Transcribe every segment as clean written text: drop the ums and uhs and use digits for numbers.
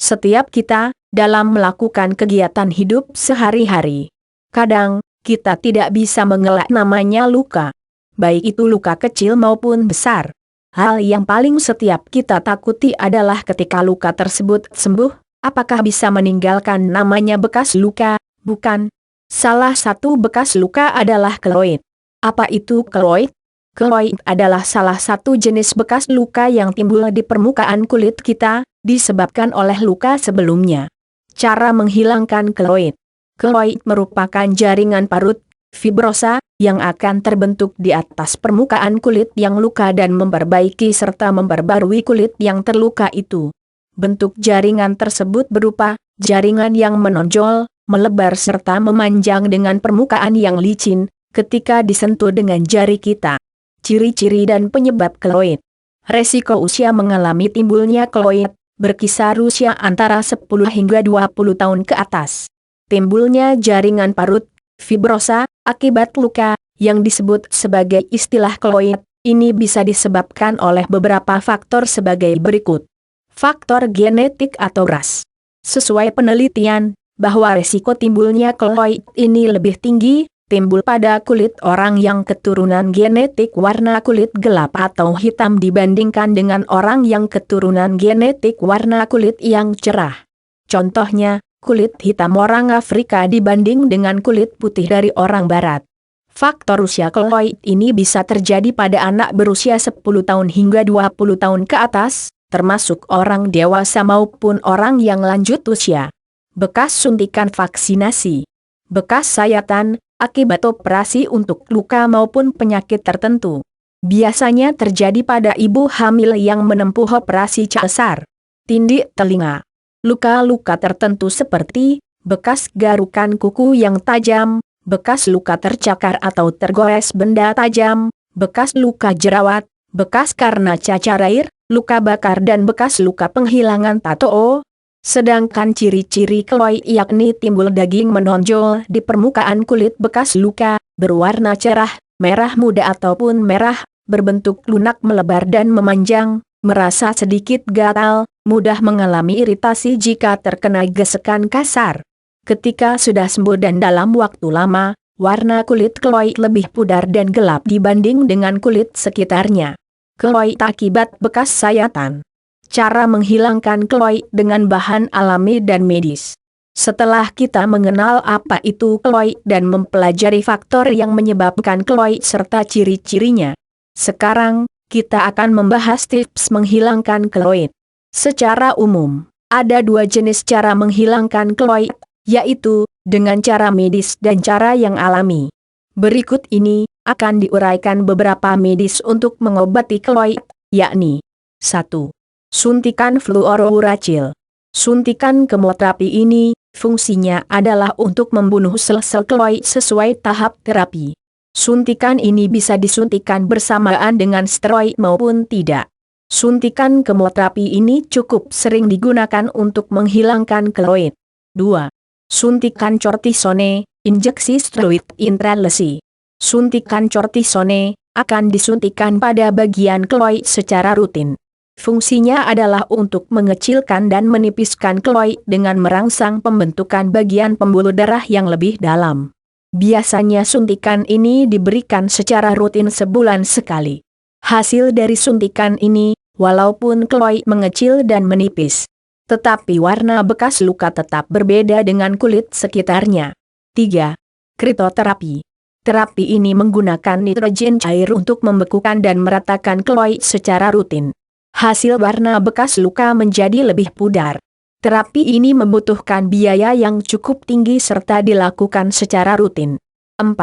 setiap kita, dalam melakukan kegiatan hidup sehari-hari. Kadang, kita tidak bisa mengelak namanya luka. Baik itu luka kecil maupun besar. Hal yang paling setiap kita takuti adalah ketika luka tersebut sembuh, apakah bisa meninggalkan namanya bekas luka, bukan? Salah satu bekas luka adalah keloid. Apa itu keloid? Keloid adalah salah satu jenis bekas luka yang timbul di permukaan kulit kita, disebabkan oleh luka sebelumnya. Cara menghilangkan keloid. Keloid merupakan jaringan parut, fibrosa, yang akan terbentuk di atas permukaan kulit yang luka dan memperbaiki serta memperbarui kulit yang terluka itu. Bentuk jaringan tersebut berupa jaringan yang menonjol, melebar serta memanjang dengan permukaan yang licin, ketika disentuh dengan jari kita. Ciri-ciri dan penyebab keloid. Resiko usia mengalami timbulnya keloid, berkisar usia antara 10 hingga 20 tahun ke atas. Timbulnya jaringan parut, fibrosa, akibat luka, yang disebut sebagai istilah keloid, ini bisa disebabkan oleh beberapa faktor sebagai berikut. Faktor genetik atau ras. Sesuai penelitian, bahwa resiko timbulnya keloid ini lebih tinggi, timbul pada kulit orang yang keturunan genetik warna kulit gelap atau hitam dibandingkan dengan orang yang keturunan genetik warna kulit yang cerah. Contohnya, kulit hitam orang Afrika dibanding dengan kulit putih dari orang Barat. Faktor usia keloid ini bisa terjadi pada anak berusia 10 tahun hingga 20 tahun ke atas, termasuk orang dewasa maupun orang yang lanjut usia. Bekas suntikan vaksinasi. Bekas sayatan, akibat operasi untuk luka maupun penyakit tertentu. Biasanya terjadi pada ibu hamil yang menempuh operasi cesar. Tindik telinga. Luka-luka tertentu seperti bekas garukan kuku yang tajam, bekas luka tercakar atau tergores benda tajam, bekas luka jerawat, bekas karena cacar air, luka bakar dan bekas luka penghilangan tato. Sedangkan ciri-ciri keloid yakni timbul daging menonjol di permukaan kulit bekas luka, berwarna cerah, merah muda ataupun merah, berbentuk lunak melebar dan memanjang, merasa sedikit gatal, mudah mengalami iritasi jika terkena gesekan kasar. Ketika sudah sembuh dan dalam waktu lama, warna kulit keloid lebih pudar dan gelap dibanding dengan kulit sekitarnya. Keloid akibat bekas sayatan. Cara menghilangkan keloid dengan bahan alami dan medis. Setelah kita mengenal apa itu keloid dan mempelajari faktor yang menyebabkan keloid serta ciri-cirinya, sekarang kita akan membahas tips menghilangkan keloid. Secara umum, ada dua jenis cara menghilangkan keloid, yaitu dengan cara medis dan cara yang alami. Berikut ini akan diuraikan beberapa medis untuk mengobati keloid, yakni 1. Suntikan fluorouracil. Suntikan kemoterapi ini, fungsinya adalah untuk membunuh sel-sel keloid sesuai tahap terapi. Suntikan ini bisa disuntikan bersamaan dengan steroid maupun tidak. Suntikan kemoterapi ini cukup sering digunakan untuk menghilangkan keloid. 2. Suntikan cortisone, injeksi steroid intralesi. Suntikan cortisone akan disuntikan pada bagian keloid secara rutin. Fungsinya adalah untuk mengecilkan dan menipiskan keloid dengan merangsang pembentukan bagian pembuluh darah yang lebih dalam. Biasanya suntikan ini diberikan secara rutin sebulan sekali. Hasil dari suntikan ini, walaupun keloid mengecil dan menipis, tetapi warna bekas luka tetap berbeda dengan kulit sekitarnya. 3. Kritoterapi. Terapi ini menggunakan nitrogen cair untuk membekukan dan meratakan keloid secara rutin. Hasil warna bekas luka menjadi lebih pudar. Terapi ini membutuhkan biaya yang cukup tinggi serta dilakukan secara rutin. 4.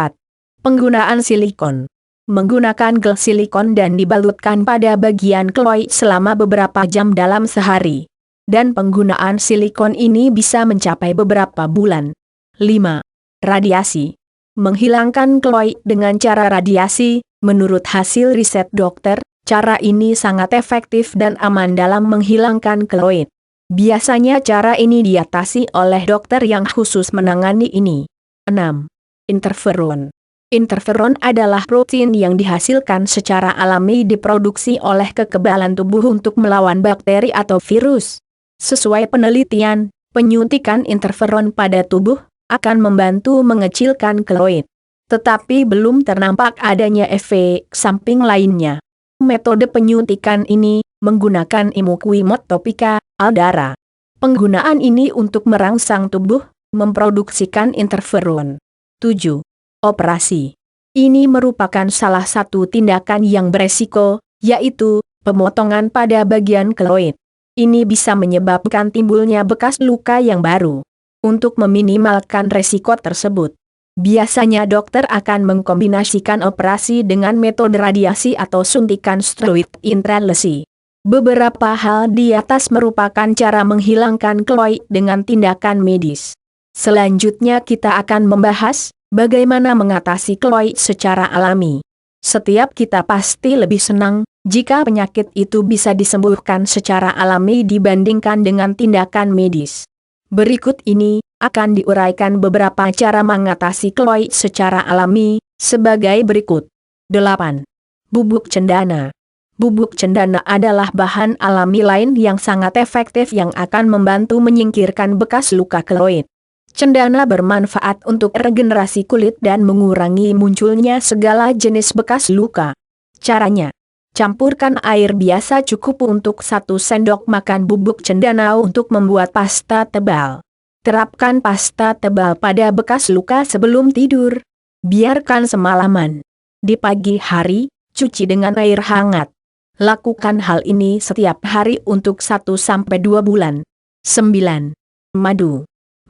Penggunaan silikon. Menggunakan gel silikon dan dibalutkan pada bagian keloid selama beberapa jam dalam sehari. Dan penggunaan silikon ini bisa mencapai beberapa bulan. 5. Radiasi. Menghilangkan keloid dengan cara radiasi, menurut hasil riset dokter, cara ini sangat efektif dan aman dalam menghilangkan keloid. Biasanya cara ini diatasi oleh dokter yang khusus menangani ini. 6. Interferon. Interferon adalah protein yang dihasilkan secara alami diproduksi oleh kekebalan tubuh untuk melawan bakteri atau virus. Sesuai penelitian, penyuntikan interferon pada tubuh akan membantu mengecilkan keloid. Tetapi belum ternampak adanya efek samping lainnya. Metode penyuntikan ini menggunakan Imukwimod topika, Aldara. Penggunaan ini untuk merangsang tubuh memproduksikan interferon. 7. Operasi. Ini merupakan salah satu tindakan yang beresiko, yaitu pemotongan pada bagian keloid. Ini bisa menyebabkan timbulnya bekas luka yang baru. Untuk meminimalkan resiko tersebut, biasanya dokter akan mengkombinasikan operasi dengan metode radiasi atau suntikan steroid intralesi. Beberapa hal di atas merupakan cara menghilangkan keloid dengan tindakan medis. Selanjutnya kita akan membahas bagaimana mengatasi keloid secara alami. Setiap kita pasti lebih senang jika penyakit itu bisa disembuhkan secara alami dibandingkan dengan tindakan medis. Berikut ini akan diuraikan beberapa cara mengatasi keloid secara alami, sebagai berikut. 8. Bubuk cendana. Bubuk cendana adalah bahan alami lain yang sangat efektif yang akan membantu menyingkirkan bekas luka keloid. Cendana bermanfaat untuk regenerasi kulit dan mengurangi munculnya segala jenis bekas luka. Caranya: campurkan air biasa cukup untuk 1 sendok makan bubuk cendana untuk membuat pasta tebal. Terapkan pasta tebal pada bekas luka sebelum tidur. Biarkan semalaman. Di pagi hari, cuci dengan air hangat. Lakukan hal ini setiap hari untuk 1-2 bulan. 9. Madu.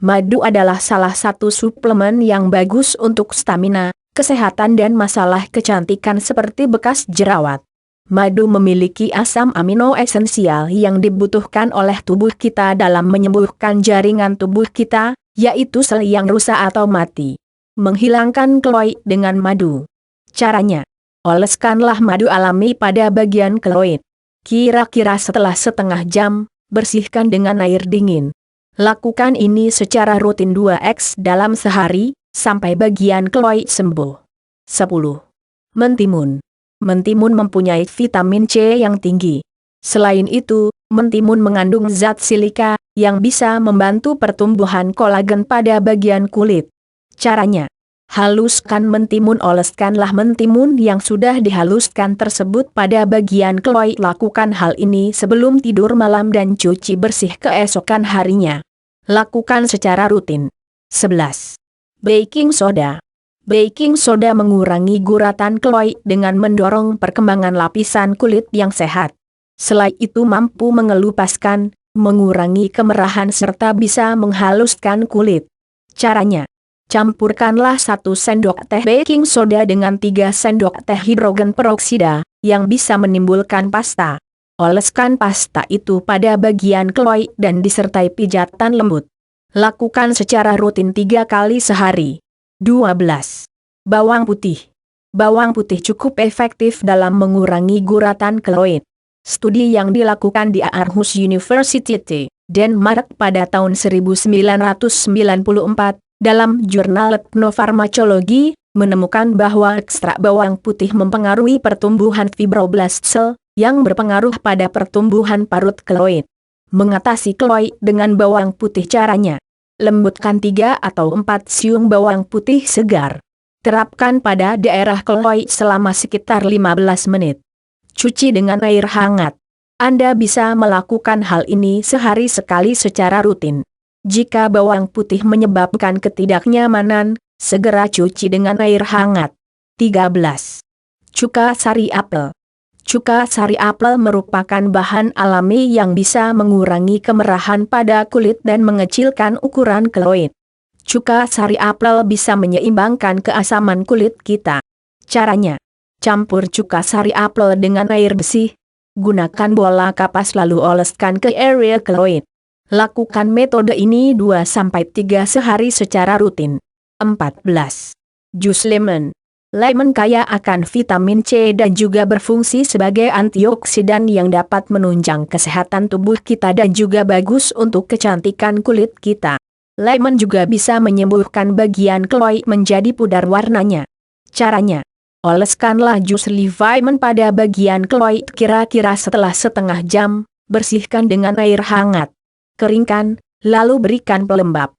Madu adalah salah satu suplemen yang bagus untuk stamina, kesehatan dan masalah kecantikan seperti bekas jerawat. Madu memiliki asam amino esensial yang dibutuhkan oleh tubuh kita dalam menyembuhkan jaringan tubuh kita, yaitu sel yang rusak atau mati. Menghilangkan keloid dengan madu. Caranya: oleskanlah madu alami pada bagian keloid. Kira-kira setelah setengah jam, bersihkan dengan air dingin. Lakukan ini secara rutin 2x dalam sehari, sampai bagian keloid sembuh. 10. Mentimun. Mentimun mempunyai vitamin C yang tinggi. Selain itu, mentimun mengandung zat silika, yang bisa membantu pertumbuhan kolagen pada bagian kulit. Caranya: haluskan mentimun. Oleskanlah mentimun yang sudah dihaluskan tersebut pada bagian keloid. Lakukan hal ini sebelum tidur malam dan cuci bersih keesokan harinya. Lakukan secara rutin. 11. Baking soda. Baking soda mengurangi guratan keloid dengan mendorong perkembangan lapisan kulit yang sehat. Selain itu mampu mengelupaskan, mengurangi kemerahan serta bisa menghaluskan kulit. Caranya: campurkanlah 1 sendok teh baking soda dengan 3 sendok teh hidrogen peroksida, yang bisa menimbulkan pasta. Oleskan pasta itu pada bagian keloid dan disertai pijatan lembut. Lakukan secara rutin 3 kali sehari. 12. Bawang putih. Bawang putih cukup efektif dalam mengurangi guratan keloid. Studi yang dilakukan di Aarhus University, Denmark pada tahun 1994, dalam jurnal Etnofarmakologi, menemukan bahwa ekstrak bawang putih mempengaruhi pertumbuhan fibroblast sel, yang berpengaruh pada pertumbuhan parut keloid. Mengatasi keloid dengan bawang putih. Caranya: lembutkan 3 atau 4 siung bawang putih segar. Terapkan pada daerah keloid selama sekitar 15 menit. Cuci dengan air hangat. Anda bisa melakukan hal ini sehari sekali secara rutin. Jika bawang putih menyebabkan ketidaknyamanan, segera cuci dengan air hangat. 13. Cuka sari apel. Cuka sari apel merupakan bahan alami yang bisa mengurangi kemerahan pada kulit dan mengecilkan ukuran keloid. Cuka sari apel bisa menyeimbangkan keasaman kulit kita. Caranya: campur cuka sari apel dengan air bersih. Gunakan bola kapas lalu oleskan ke area keloid. Lakukan metode ini 2-3 sehari secara rutin. 14. Jus lemon. Lemon kaya akan vitamin C dan juga berfungsi sebagai antioksidan yang dapat menunjang kesehatan tubuh kita dan juga bagus untuk kecantikan kulit kita. Lemon juga bisa menyembuhkan bagian keloid menjadi pudar warnanya. Caranya: oleskanlah jus lemon pada bagian keloid kira-kira setelah setengah jam, bersihkan dengan air hangat. keringkan, lalu berikan pelembab.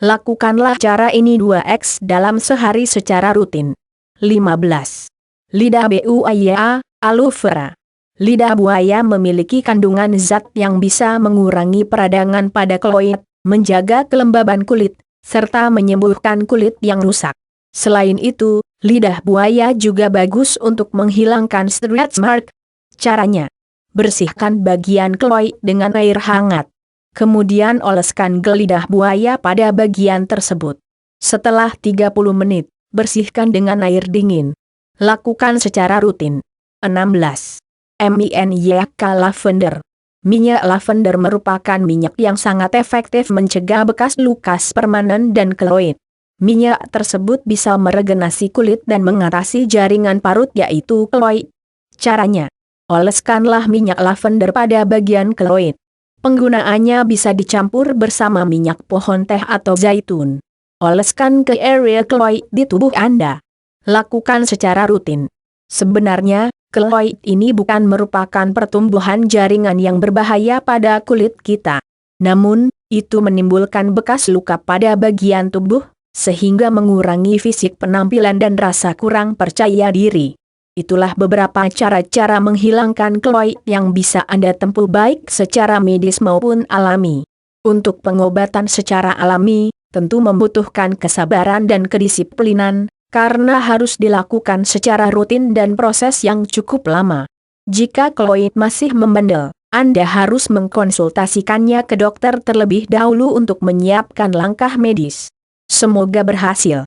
Lakukanlah cara ini 2x dalam sehari secara rutin. 15. Lidah buaya, aloe vera. Lidah buaya memiliki kandungan zat yang bisa mengurangi peradangan pada kulit, menjaga kelembaban kulit, serta menyembuhkan kulit yang rusak. Selain itu, lidah buaya juga bagus untuk menghilangkan stretch mark. Caranya: bersihkan bagian kulit dengan air hangat. Kemudian oleskan gel lidah buaya pada bagian tersebut. Setelah 30 menit, bersihkan dengan air dingin. Lakukan secara rutin. 16. Minyak lavender. Minyak lavender merupakan minyak yang sangat efektif mencegah bekas lukas permanen dan keloid. Minyak tersebut bisa meregenerasi kulit dan mengatasi jaringan parut yaitu keloid. Caranya: oleskanlah minyak lavender pada bagian keloid. Penggunaannya bisa dicampur bersama minyak pohon teh atau zaitun. Oleskan ke area keloid di tubuh Anda. Lakukan secara rutin. Sebenarnya, keloid ini bukan merupakan pertumbuhan jaringan yang berbahaya pada kulit kita. Namun, itu menimbulkan bekas luka pada bagian tubuh, sehingga mengurangi fisik penampilan dan rasa kurang percaya diri. Itulah beberapa cara-cara menghilangkan keloid yang bisa Anda tempuh baik secara medis maupun alami. Untuk pengobatan secara alami, tentu membutuhkan kesabaran dan kedisiplinan, karena harus dilakukan secara rutin dan proses yang cukup lama. Jika keloid masih membandel, Anda harus mengkonsultasikannya ke dokter terlebih dahulu untuk menyiapkan langkah medis. Semoga berhasil.